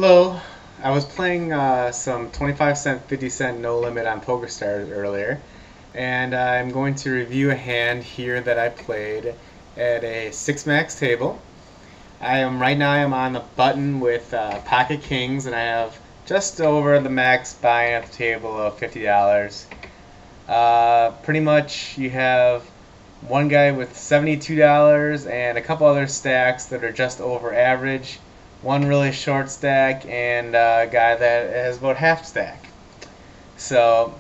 Hello. I was playing some 25 cent, 50 cent no limit on PokerStars earlier, and I'm going to review a hand here that I played at a 6 max table. Right now I'm on the button with pocket kings, and I have just over the max buy-in at the table of $50. Pretty much you have one guy with $72 and a couple other stacks that are just over average, one really short stack, and a guy that has about half stack. So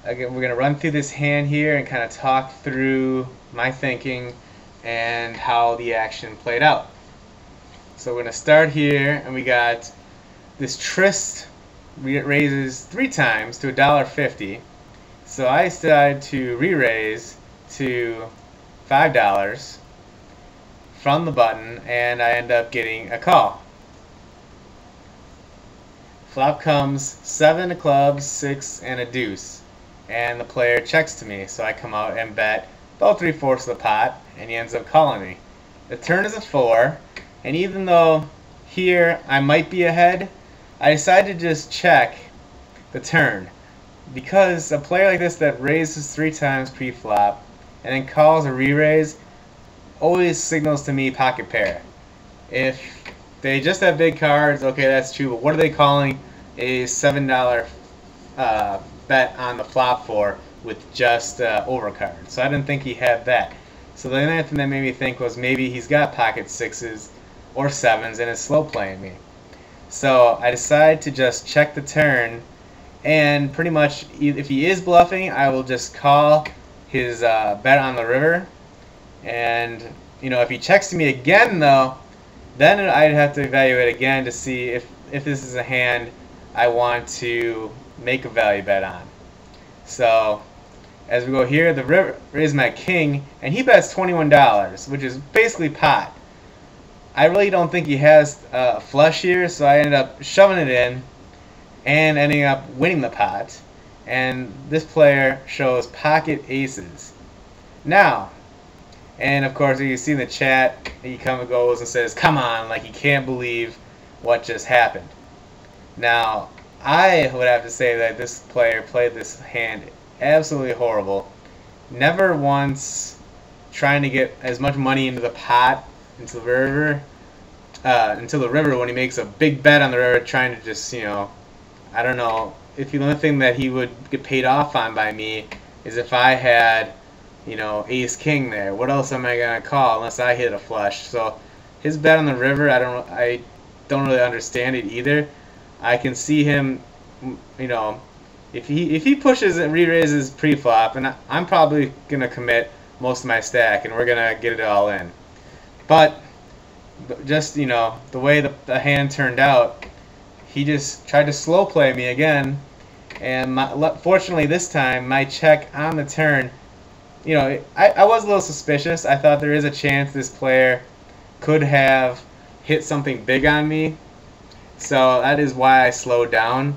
again, we're going to run through this hand here and kind of talk through my thinking and how the action played out. So we're going to start here, and we got this Trist raises 3 times to $1.50. So I decided to re-raise to $5 from the button, and I end up getting a call. Flop comes 7 of clubs, 6, and a deuce, and the player checks to me, so I come out and bet about 3/4 of the pot, and he ends up calling me. The turn is a 4, and even though here I might be ahead, I decided to just check the turn, because a player like this that raises 3 times pre-flop and then calls a re-raise always signals to me pocket pair. If they just have big cards, okay, that's true, but what are they calling a $7 bet on the flop for with just overcard? So I didn't think he had that. So the only thing that made me think was maybe he's got pocket 6s or 7s and is slow playing me. So I decided to just check the turn, and pretty much if he is bluffing, I will just call his bet on the river. And if he checks to me again though, then I'd have to evaluate again to see if this is a hand I want to make a value bet on. So as we go here, the river is my king, and he bets $21, which is basically pot. I really don't think he has a flush here, so I ended up shoving it in and ending up winning the pot. And this player shows pocket aces. Now, and of course, you see in the chat, he goes and says, "Come on," like he can't believe what just happened. Now, I would have to say that this player played this hand absolutely horrible. Never once trying to get as much money into the pot, into the river, when he makes a big bet on the river, trying to just, I don't know. If the only thing that he would get paid off on by me is if I had, ace king there. What else am I gonna call unless I hit a flush? So his bet on the river, I don't really understand it either. I can see him, if he pushes and re-raises pre-flop, and I'm probably gonna commit most of my stack, and we're gonna get it all in. But just the way the hand turned out, he just tried to slow play me again, and fortunately this time my check on the turn. I was a little suspicious. I thought there is a chance this player could have hit something big on me, so that is why I slowed down.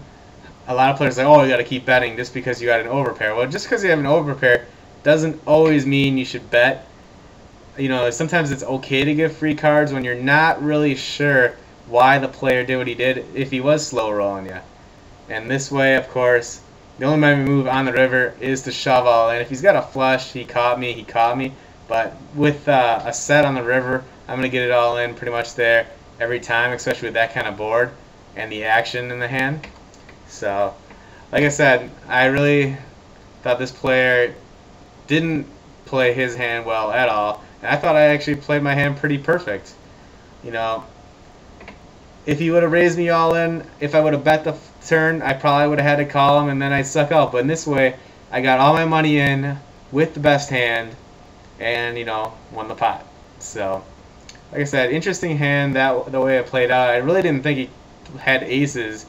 A lot of players say, "Oh, you got to keep betting just because you got an overpair." Well, just because you have an overpair doesn't always mean you should bet. Sometimes it's okay to give free cards when you're not really sure why the player did what he did if he was slow rolling you. And this way, of course, the only move on the river is to shove all in. If he's got a flush, he caught me. But with a set on the river, I'm going to get it all in pretty much there every time, especially with that kind of board and the action in the hand. So, like I said, I really thought this player didn't play his hand well at all. And I thought I actually played my hand pretty perfect. If he would have raised me all in, if I would have bet the turn, I probably would have had to call him, and then I'd suck out. But in this way, I got all my money in with the best hand, and won the pot. So, like I said, interesting hand the way it played out. I really didn't think he had aces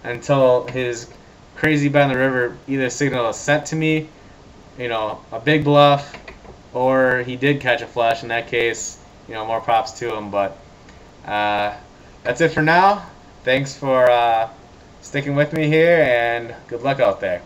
until his crazy bet on the river either signaled a set to me, a big bluff, or he did catch a flush. In that case, more props to him. But that's it for now. Thanks for sticking with me here, and good luck out there.